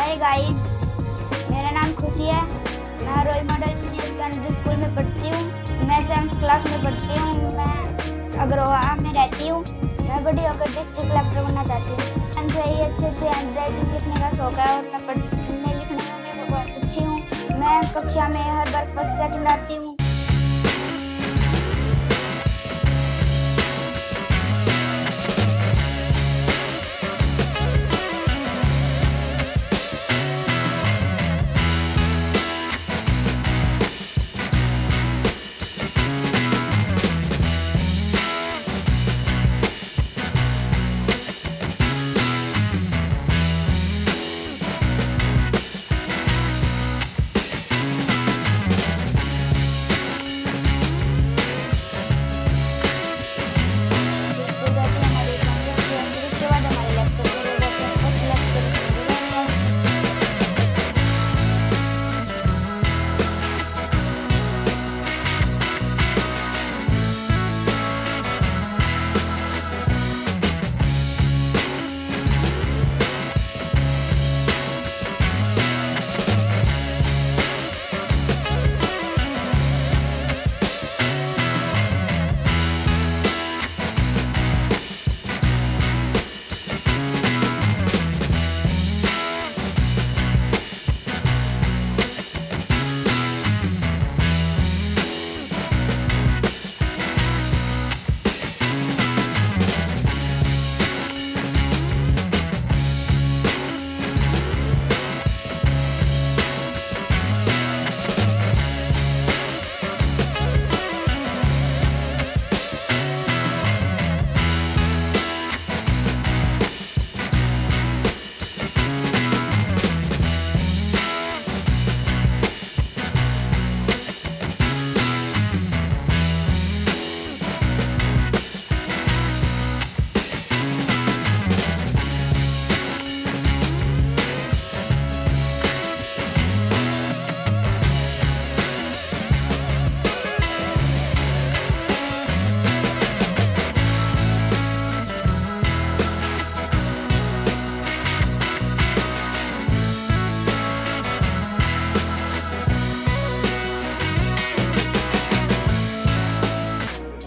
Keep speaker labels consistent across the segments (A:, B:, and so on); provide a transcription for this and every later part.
A: Hi guys, मेरा नाम खुशी है। मैं रोई मॉडल सीनियर सेकेंडरी स्कूल में पढ़ती हूँ। मैं 7th क्लास में पढ़ती हूँ। मैं अग्रोहा में रहती हूँ। मैं बड़ी होकर डिस्ट्रिक्ट कलेक्टर बनना चाहती हूँ। मुझे ही अच्छे हैंड राइटिंग लिखने का शौक है और मैं पढ़ने लिखने में भी बहुत अच्छी हूँ। मैं कक्षा में हर बार फर्स्ट सेकंड आती हूँ।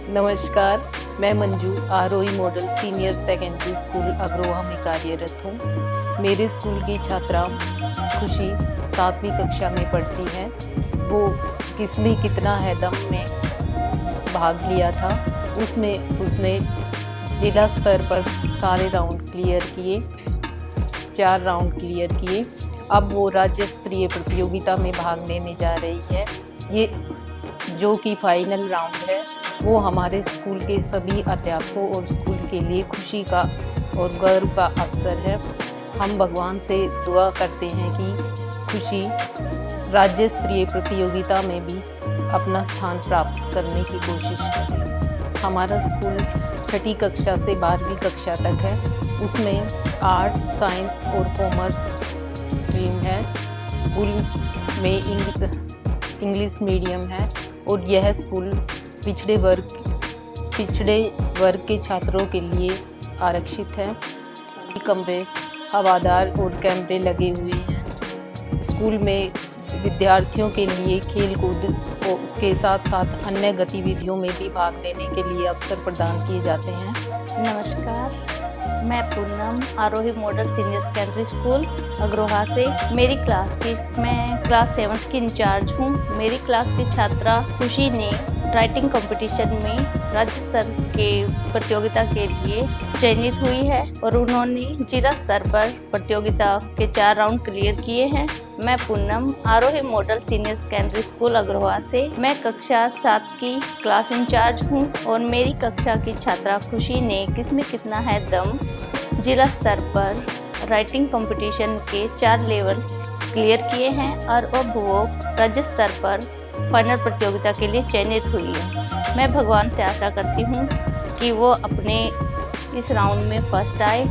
B: नमस्कार, मैं Manju Arohi model senior secondary school Agroha में कार्यरत हूँ। मेरे स्कूल की छात्रा खुशी 7वीं कक्षा में पढ़ती है। वो किस्में कितना है दम में भाग लिया था। उसमें उसने जिला स्तर पर सारे राउंड क्लियर किए, 4 राउंड क्लियर किए। अब वो राज्य स्तरीय प्रतियोगिता में भाग लेने जा रही है। ये जो कि फाइनल राउंड है, वो हमारे स्कूल के सभी अध्यापकों और स्कूल के लिए खुशी का और गर्व का अवसर है। हम भगवान से दुआ करते हैं कि खुशी राज्य स्तरीय प्रतियोगिता में भी अपना स्थान प्राप्त करने की कोशिश करे। हमारा स्कूल 6ठी कक्षा से 12वीं कक्षा तक है। उसमें आर्ट्स, साइंस और कॉमर्स स्ट्रीम है। स्कूल में इंग्लिश मीडियम है और यह स्कूल पिछड़े वर्ग के छात्रों के लिए आरक्षित है। कमरे हवादार और कैमरे लगे हुए हैं। स्कूल में विद्यार्थियों के लिए खेल कूद के साथ साथ अन्य गतिविधियों में भी भाग लेने के लिए अवसर प्रदान किए जाते हैं।
C: नमस्कार, मैं Poonam Arohi model senior secondary school Agroha से मैं क्लास 7th की इंचार्ज हूँ। मेरी क्लास की छात्रा खुशी ने राइटिंग कंपटीशन में राज्य स्तर के प्रतियोगिता के लिए चयनित हुई है और उन्होंने जिला स्तर पर प्रतियोगिता के 4 राउंड क्लियर किए हैं। मैं Poonam Arohi model senior secondary school Agroha से मैं कक्षा 7 की क्लास इंचार्ज हूँ और मेरी कक्षा की छात्रा खुशी ने किसमें कितना है दम जिला स्तर पर राइटिंग कंपटीशन के 4 लेवल क्लियर किए हैं और अब वो राज्य स्तर पर फाइनल प्रतियोगिता के लिए चयनित हुई है। मैं भगवान से आशा करती हूँ कि वो अपने इस राउंड में फर्स्ट आए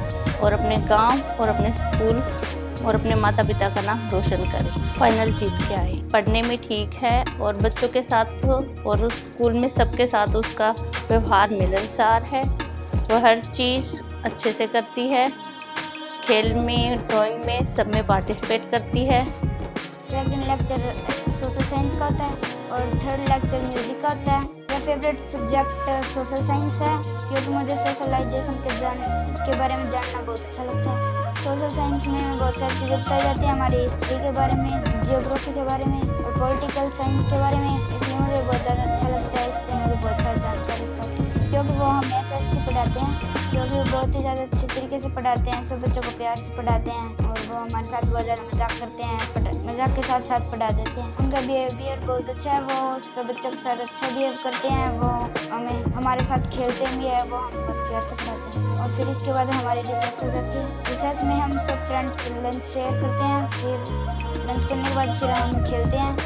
C: और अपने गांव और अपने स्कूल और अपने माता पिता का नाम रोशन करे, फाइनल जीत के आए। पढ़ने में ठीक है और बच्चों के साथ और स्कूल में सबके साथ उसका व्यवहार मिलनसार है। वह हर चीज़ अच्छे से करती है, खेल में, ड्राइंग में, सब में पार्टिसिपेट करती है।
A: सेकंड लेक्चर सोशल साइंस का होता है और थर्ड लेक्चर म्यूजिक का होता है। मेरा फेवरेट सब्जेक्ट सोशल साइंस है क्योंकि मुझे सोशलाइजेशन के बारे में जानना बहुत अच्छा लगता है। सोशल साइंस में बहुत सारी चीज़ें बताई जाती हैं, हमारी हिस्ट्री के बारे में, जियोग्राफी के बारे में और पॉलिटिकल साइंस के बारे में, इसलिए मुझे बहुत ज़्यादा अच्छा लगता है। इससे मुझे बहुत सारी जानकारी प्राप्त होती है क्योंकि वो हमें FST पढ़ाते हैं, क्योंकि वो बहुत ही ज़्यादा अच्छे तरीके से पढ़ाते हैं, सब बच्चों को प्यार से पढ़ाते हैं और वो हमारे साथ बहुत ज़्यादा मजाक करते हैं, मजाक के साथ साथ पढ़ा देते हैं। उनका बिहेवियर बहुत अच्छा है, वो सब बच्चों के साथ अच्छा बिहेव करते हैं, वो हमारे साथ खेलते भी है, वो हम बहुत प्यार से पढ़ाते हैं। और फिर इसके बाद हमारी रिसर्च हो जाती है। रिसर्च में हम सब फ्रेंड्स लंच शेयर करते हैं, फिर लंच करने के बाद फिर हम खेलते हैं,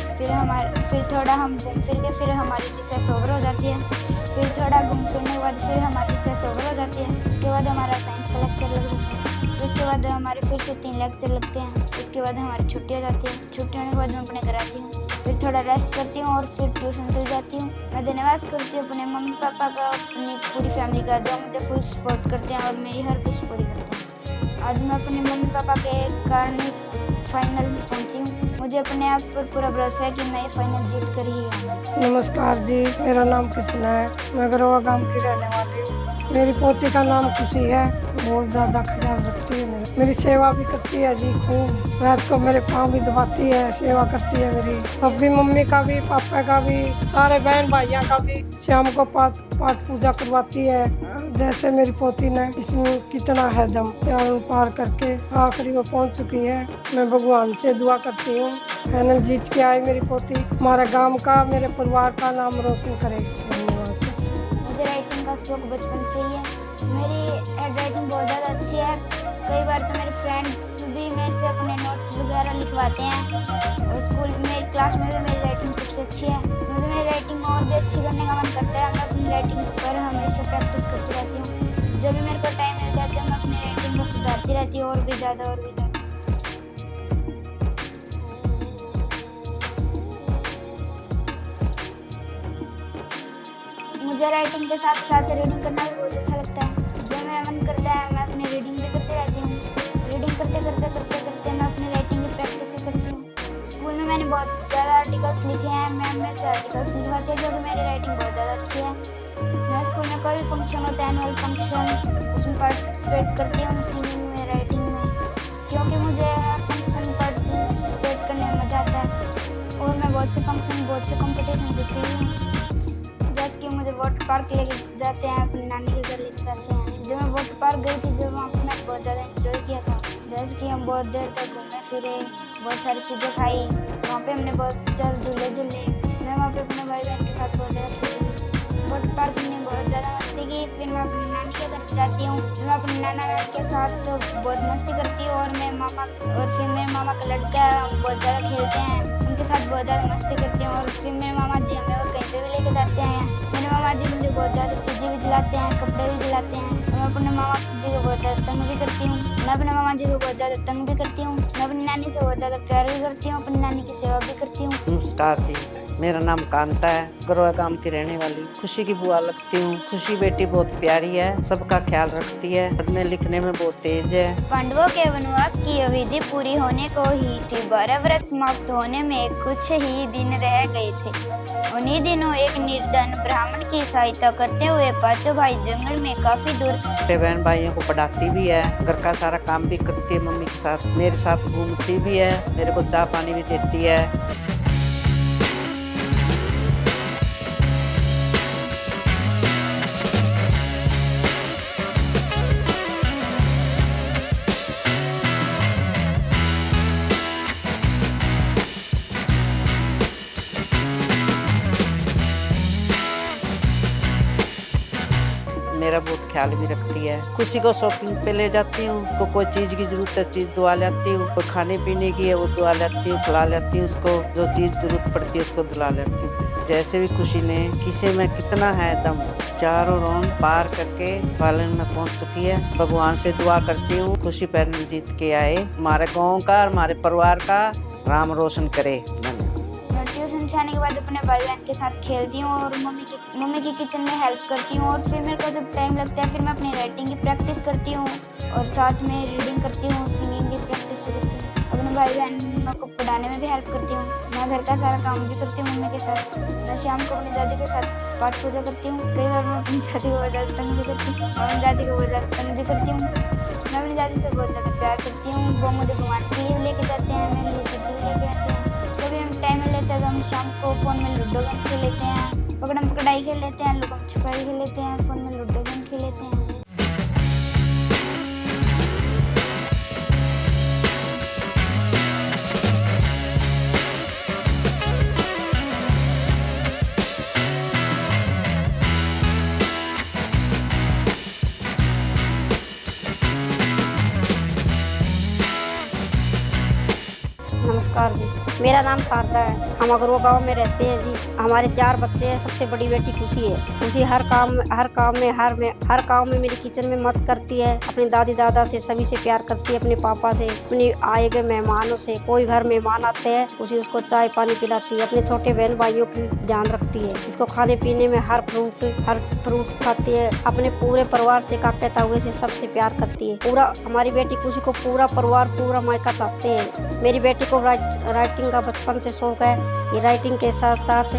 A: फिर थोड़ा हम घूम फिर के फिर हमारी रिसर्च ओवर हो जाती है। फिर थोड़ा घूम फिरने के बाद फिर हमारी रिसर्च ओवर हो जाती है। उसके बाद हमारा साइंस का लेक्चर लग जाता है। उसके बाद हमारे फिर से 3 लेक्चर लगते हैं। उसके बाद हमारी छुट्टी हो जाती है। छुट्टी होने के बाद मैं अपने घर आती हूँ, फिर थोड़ा रेस्ट करती हूँ और फिर ट्यूशन चल जाती हूँ। मैं धन्यवाद करती हूँ अपने मम्मी पापा का, अपनी पूरी फैमिली का, जो मुझे फुल सपोर्ट करते हैं और मेरी हर विश पूरी करते हैं। आज मैं अपने मम्मी पापा के कारण फाइनल में पहुँची हूँ। मुझे अपने आप पर पूरा भरोसा है कि मैं ये फाइनल जीत कर ही आऊँगी।
D: नमस्कार जी, मेरा नाम कृष्णा है। मैं गरोवा गांव की रहने वाली हूँ। मेरी पोती का नाम खुशी है, बहुत ज़्यादा ख्याल रखती है मेरी सेवा भी करती है जी खूब। रात को मेरे पाँव भी दबाती है, सेवा करती है मेरी। अपनी मम्मी का भी, पापा का भी, सारे बहन भाइयों का भी शाम को पाठ पूजा करवाती है। जैसे मेरी पोती ने इसमें कितना है दम पार करके आखिरी में पहुंच चुकी है। मैं भगवान से दुआ करती हूँ फाइनल जीत के आए मेरी पोती, हमारे गांव का, मेरे परिवार का नाम रोशन करे। धन्यवाद।
A: मुझे राइटिंग का शौक बचपन से ही है। मेरी हैंड राइटिंग बहुत ज़्यादा अच्छी है। कई बार तो मेरे फ्रेंड्स भी मेरे से अपने नोट्स वगैरह लिखवाते हैं और स्कूल मेरी क्लास में भी मेरी राइटिंग सबसे अच्छी है। मुझे मेरी राइटिंग और भी अच्छी करने का मन करता है। मैं अपनी राइटिंग पर हमेशा प्रैक्टिस करती रहती हूँ। जब भी मेरे को टाइम मिल जाता है मैं अपनी राइटिंग को सुधारती रहती हूँ और भी ज़्यादा और भी ज़्यादा। मुझे राइटिंग के साथ साथ रीडिंग करना भी बहुत अच्छा लगता है। जब मेरा मन करता है मैं अपनी रीडिंग भी करती रहती हूँ। रीडिंग करते करते मैं अपनी राइटिंग की प्रैक्टिस भी करती हूँ। स्कूल में मैंने बहुत ज़्यादा आर्टिकल्स लिखे हैं। मैम मेरे से आर्टिकल्स लिखवाती है क्योंकि मेरी राइटिंग बहुत ज़्यादा अच्छी है। मैं स्कूल में कोई भी फंक्शन होता है, एनुअल फंक्शन, उसमें पार्टिसिपेट करती हूँ सिंगिंग में, राइटिंग में, क्योंकि मुझे हर फंक्शन पार्टिसिपेट करने में मज़ा आता है। और मैं बहुत से फंक्शन, बहुत से कॉम्पिटिशन जीती हूँ। जैसे कि मुझे वाटर पार्क लेके जाते हैं, अपनी नानी के घर लेके जाते हैं। जब मैं वाटर पार्क गई थी, जब वहाँ पर मैं बहुत ज़्यादा एंजॉय किया था। जैसे कि हम बहुत देर तक घूमे फिरे, बहुत सारी चीज़ें खाई। वहाँ पे हमने बहुत ज़्यादा झूले। मैं वहाँ पे अपने भाई बहन के साथ बहुत ज़्यादा खेली। वाटर पार्क में बहुत ज़्यादा मस्ती की। फिर मैं अपनी नानी के घर जाती हूँ। मैं अपने नाना के साथ तो बहुत मस्ती करती हूँ और फिर मेरे मामा का लड़का, हम बहुत ज़्यादा खेलते हैं, उनके साथ बहुत ज़्यादा मस्ती करती हूँ। और फिर मेरे मामा जी हमें और कहीं पे भी लेके जाते हैं। मेरे मामा जी मुझे बहुत ज़्यादा चीज़ें भी दिलाते हैं, कपड़े भी दिलाते हैं। मैं अपने मामा जी को बहुत ज़्यादा तंग भी करती हूँ। मैं अपने मामा जी को बहुत ज़्यादा तंग भी करती हूँ। मैं अपनी नानी से बहुत ज़्यादा प्यार भी करती हूँ, अपनी नानी की सेवा भी करती हूँ।
E: नमस्कार जी, मेरा नाम कांता है, गरोवा गांव की रहने वाली खुशी की बुआ लगती हूँ। खुशी बेटी बहुत प्यारी है, सबका ख्याल रखती है, पढ़ने लिखने में बहुत तेज है।
A: पांडवों के वनवास की अवधि पूरी होने को ही थी। 12 वर्ष समाप्त होने में कुछ ही दिन रह गए थे। उन्हीं दिनों एक निर्धन ब्राह्मण की सहायता करते हुए पांचों भाई जंगल में काफी दूर
E: छोटे बहन भाइयों को पढ़ाती भी है, घर का सारा काम भी करती है मम्मी के साथ, मेरे साथ घूमती भी है, मेरे को चाय पानी भी देती है। मेरा बहुत ख्याल भी रखती है। खुशी को शॉपिंग पे ले जाती हूँ, उसको कोई चीज़ की जरूरत है चीज़ दुआ लाती हूँ, कोई खाने पीने की है वो दुआ लाती हूँ, खिला लेती हूँ, उसको जो चीज़ जरूरत पड़ती है उसको दिला लेती हूँ। जैसे भी खुशी ने किसी में कितना है दम, चारों राउंड पार करके फाइनल में पहुँच चुकी है। भगवान से दुआ करती हूँ खुशी फाइनल जीत के आए, हमारे गाँव का, हमारे परिवार का नाम रोशन करे। धन्यवाद।
A: ट्यूशन ट्यूशन से आने के बाद अपने भाई बहन के साथ खेलती हूँ और मम्मी की किचन में हेल्प करती हूँ। और फिर मेरे को जब टाइम लगता है फिर मैं अपनी राइटिंग की प्रैक्टिस करती हूँ और साथ में रीडिंग करती हूँ, सिंगिंग की प्रैक्टिस करती हूँ। अपने भाई बहन को पढ़ाने में भी हेल्प करती हूँ। मैं घर का सारा काम भी करती हूँ मम्मी के साथ। मैं शाम को अपनी दादी के साथ पाठ पूजा करती हूँ। कई बार मैं अपनी दादी को बहुत ज़्यादा तंग भी करती हूँ और अपनी दादी को बहुत ज़्यादा तंग भी करती हूँ। मैं अपनी दादी से बहुत ज़्यादा प्यार करती हूँ। वो मुझे घुमाने के लिए लेके जाते हैं, मेरे लिए चिट्ठी भी लेके आते हैं। कभी हम टाइम में लेते हैं तो हम शाम को फ़ोन में लूडो गेम खेल लेते हैं, पकड़म पकड़ाई खेल लेते हैं, लुकम छुपाई खेल लेते हैं, फ़ोन में लूडो गेम खेल लेते हैं।
F: नमस्कार जी, मेरा नाम शारदा है। हम अगरो गांव में रहते हैं जी। हमारे 4 बच्चे हैं। सबसे बड़ी बेटी खुशी है। खुशी हर काम में मेरी किचन में मदद करती है। अपने दादी दादा से सभी से प्यार करती है, अपने पापा से, अपने आए गए मेहमानों से। कोई घर मेहमान आते हैं खुशी उसको चाय पानी पिलाती है। अपने छोटे बहन भाइयों की ध्यान रखती है। इसको खाने पीने में हर फ्रूट खाती है। अपने पूरे परिवार से काके ताऊए से सबसे प्यार करती है। पूरा हमारी बेटी खुशी को पूरा परिवार पूरा मायका चाहते हैं। मेरी बेटी को राइटिंग का बचपन से शौक है। ये राइटिंग के साथ साथ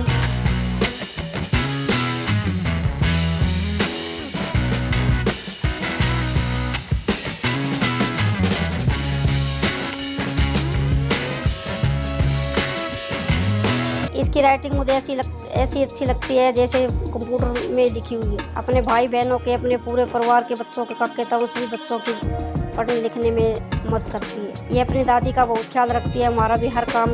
F: इसकी राइटिंग मुझे ऐसी अच्छी लगती है जैसे कंप्यूटर में लिखी हुई है। अपने भाई बहनों के, अपने पूरे परिवार के बच्चों के, काके ताऊ सभी बच्चों की पढ़ने लिखने में मदद करती है। ये अपनी दादी का बहुत ख्याल रखती है। हमारा भी हर काम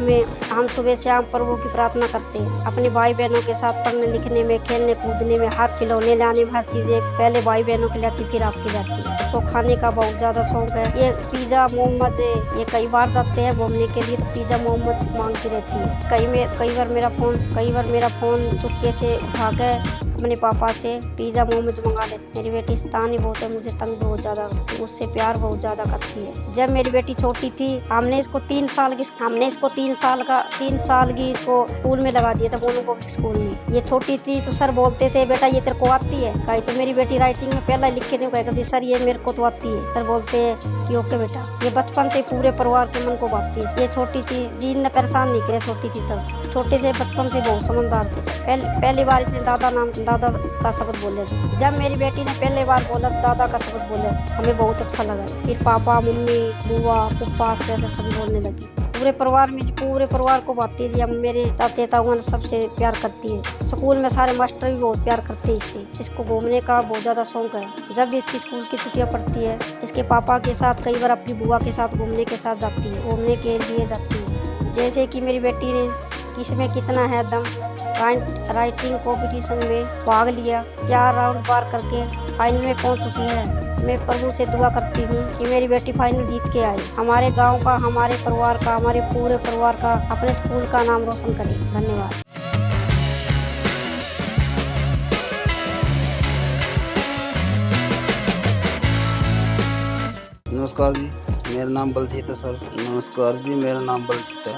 F: में हम सुबह शाम प्रभु की प्रार्थना करते हैं। अपने भाई बहनों के साथ पढ़ने लिखने में, खेलने कूदने में, हर खिलौने लाने में, हर चीज़ें पहले भाई बहनों के लाती फिर आपकी जाती है। उसको खाने का बहुत ज़्यादा शौक है। ये पिज़्ज़ा मोमोज ये कई बार जाते हैं घूमने के लिए तो पिज़्ज़ा मोमोज मांगती रहती है। कई बार मेरा फ़ोन चुपके से उठा के अपने पापा से पिज़्ज़ा मोमोज मंगा लेते। मेरी बेटी शैतानी बहुत है, मुझे तंग बहुत ज़्यादा, मुझसे प्यार बहुत ज़्यादा करती है। जब मेरी बेटी छोटी थी हमने इसको 3 साल की इसको स्कूल में लगा दिया था, मोनो पब्लिक स्कूल में। ये छोटी थी तो सर बोलते थे बेटा ये तेरे को आती है? कही तो मेरी बेटी राइटिंग में पहला लिखने को करती, सर ये मेरे को तो आती है। सर बोलते हैं कि ओके बेटा। ये बचपन से पूरे परिवार के मन को भाती है। ये छोटी सी जी ने परेशान नहीं किया, छोटी सी तब छोटे से बचपन से बहुत समझदार थी। पहली बार इसने दादा का शब्द बोले थे। जब मेरी बेटी ने पहली बार बोला दादा का शब्द बोले हमें बहुत अच्छा लगा। फिर पापा मम्मी बुआ पुप्पा जैसे सभी बोलने लगी। पूरे परिवार को बांटती है। हम मेरे चाचे ताऊ सबसे प्यार करती है। स्कूल में सारे मास्टर भी बहुत प्यार करते हैं इससे। इसको घूमने का बहुत ज़्यादा शौक है। जब भी इसकी स्कूल की छुट्टियाँ पड़ती है इसके पापा के साथ कई बार अपनी बुआ के साथ घूमने के लिए जाती है। जैसे कि मेरी बेटी ने इसमें कितना है दम, राइटिंग कंपटीशन में भाग लिया, 4 राउंड पार करके फाइनल में पहुंच चुकी है। मैं प्रभु से दुआ करती हूँ कि मेरी बेटी फाइनल जीत के आए, हमारे गांव का, हमारे परिवार का, हमारे पूरे परिवार का, अपने स्कूल का नाम रोशन करे। धन्यवाद।
G: नमस्कार जी, मेरा नाम बलजीत है सर। नमस्कार जी, मेरा नाम बलजीत है।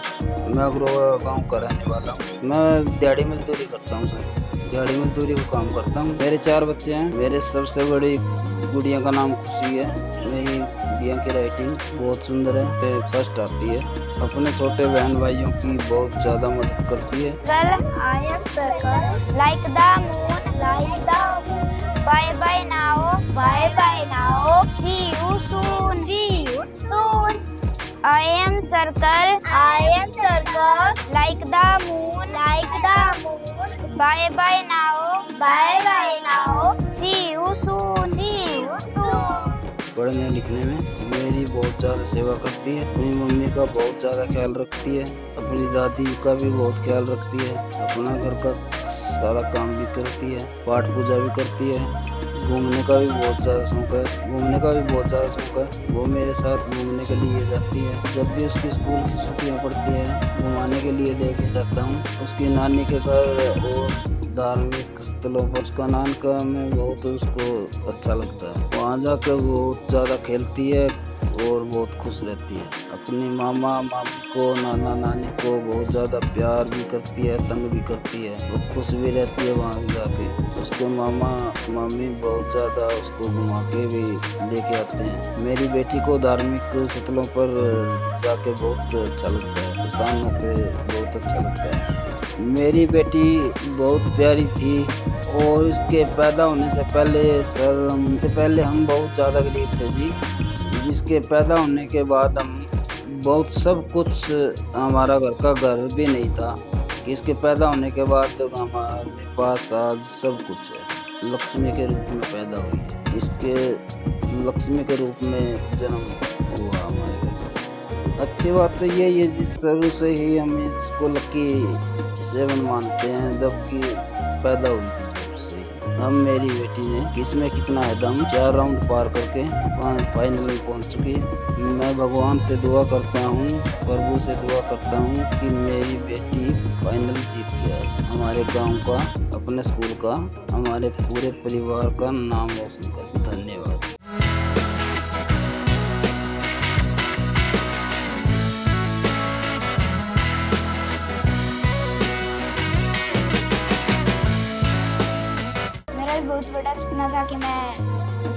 G: मैं अग्रोहा गांव का रहने वाला हूँ। मैं दिहाड़ी मजदूरी करता हूँ सर। दिहाड़ी मजदूरी का काम करता हूँ। मेरे 4 बच्चे हैं। मेरे सबसे बड़ी गुड़िया का नाम खुशी है। मेरी गुड़िया की राइटिंग बहुत सुंदर है, फर्स्ट आती है। अपने छोटे बहन भाइयों की बहुत ज़्यादा मदद करती है।
A: I am circle, like the moon, bye bye now, see you soon. I am circle, like the moon, bye bye now, see you soon.
G: पढ़ने लिखने में मेरी बहुत ज़्यादा सेवा करती है। अपनी मम्मी का बहुत ज़्यादा ख्याल रखती है। अपनी दादी का भी बहुत ख्याल रखती है। अपना घर का सारा काम भी करती है। पाठ पूजा भी करती है। घूमने का भी बहुत ज़्यादा शौक है। वो मेरे साथ घूमने के लिए जाती है। जब भी उसकी स्कूल की छुट्टियाँ पड़ती हैं घुमाने के लिए लेके जाता हूँ उसकी नानी के घर और धार्मिक स्थलों पर। उसका नान का में बहुत उसको अच्छा लगता है। वहाँ जाकर वो बहुत ज़्यादा खेलती है और बहुत खुश रहती है। अपनी मामा मामी को, नाना नानी को बहुत ज़्यादा प्यार भी करती है, तंग भी करती है। वो खुश भी रहती है वहाँ जाके। उसके मामा मामी बहुत ज़्यादा उसको घुमा के भी लेके आते हैं। मेरी बेटी को धार्मिक स्थलों पर जाके बहुत अच्छा लगता है, स्थानों पे बहुत अच्छा लगता है। मेरी बेटी बहुत प्यारी थी और इसके पैदा होने से पहले हम बहुत ज़्यादा गरीब थे जी। जिसके पैदा होने के बाद हम बहुत सब कुछ, हमारा घर भी नहीं था कि इसके पैदा होने के बाद हमारे पास आज सब कुछ है। लक्ष्मी के रूप में पैदा हुई है। इसके लक्ष्मी के रूप में जन्म हुआ हमारे घर। अच्छी बात तो यही है जी, शुरू से ही हम इसको लकी 7 मानते हैं जबकि पैदा हुई थी। हम मेरी बेटी ने किसमें कितना है दम 4 राउंड पार करके फाइनल में पहुंच चुकी है। मैं भगवान से दुआ करता हूं, प्रभु से दुआ करता हूं कि मेरी बेटी फाइनल जीत के आए। हमारे गांव का, अपने स्कूल का, हमारे पूरे परिवार का नाम रोशन करे। धन्यवाद।
A: मेरा भी बहुत बड़ा सपना था कि मैं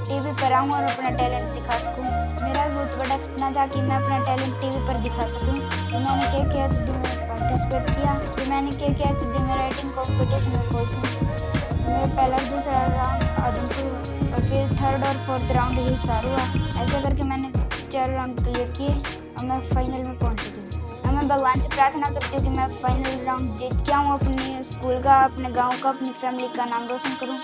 A: टीवी पर आऊँ और अपना टैलेंट दिखा सकूँ। मेरा भी बहुत बड़ा सपना था कि मैं अपना टैलेंट टीवी पर दिखा सकूँ। तो मैंने KKHD में पार्टिसिपेट किया। तो मैंने KKHD में राइटिंग कॉम्पिटिशन में पहुँची। मेरा पहला और दूसरा राउंड आदमपुर और फिर 3rd और 4th राउंड ही हिसार हुआ। ऐसा करके मैंने 4 राउंड क्लियर किए और मैं फाइनल में पहुँच चुकी हूँ। और मैं भगवान से प्रार्थना करती हूँ कि मैं फाइनल राउंड जीत के आऊँ, अपने स्कूल का, अपने गाँव का, अपनी फैमिली का नाम रोशन करूँ।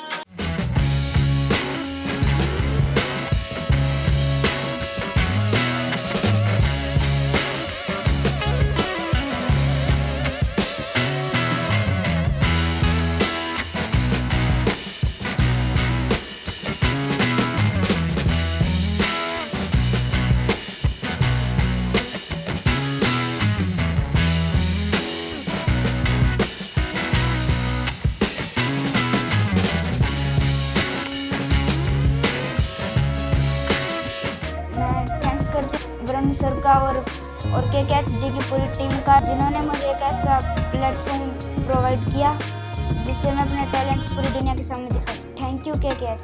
A: ब्रह्म सर का और KKHD की पूरी टीम का, जिन्होंने मुझे एक ऐसा प्लेटफॉर्म प्रोवाइड किया जिससे मैं अपना टैलेंट पूरी दुनिया के सामने दिखा सकूं। Thank you KKHD।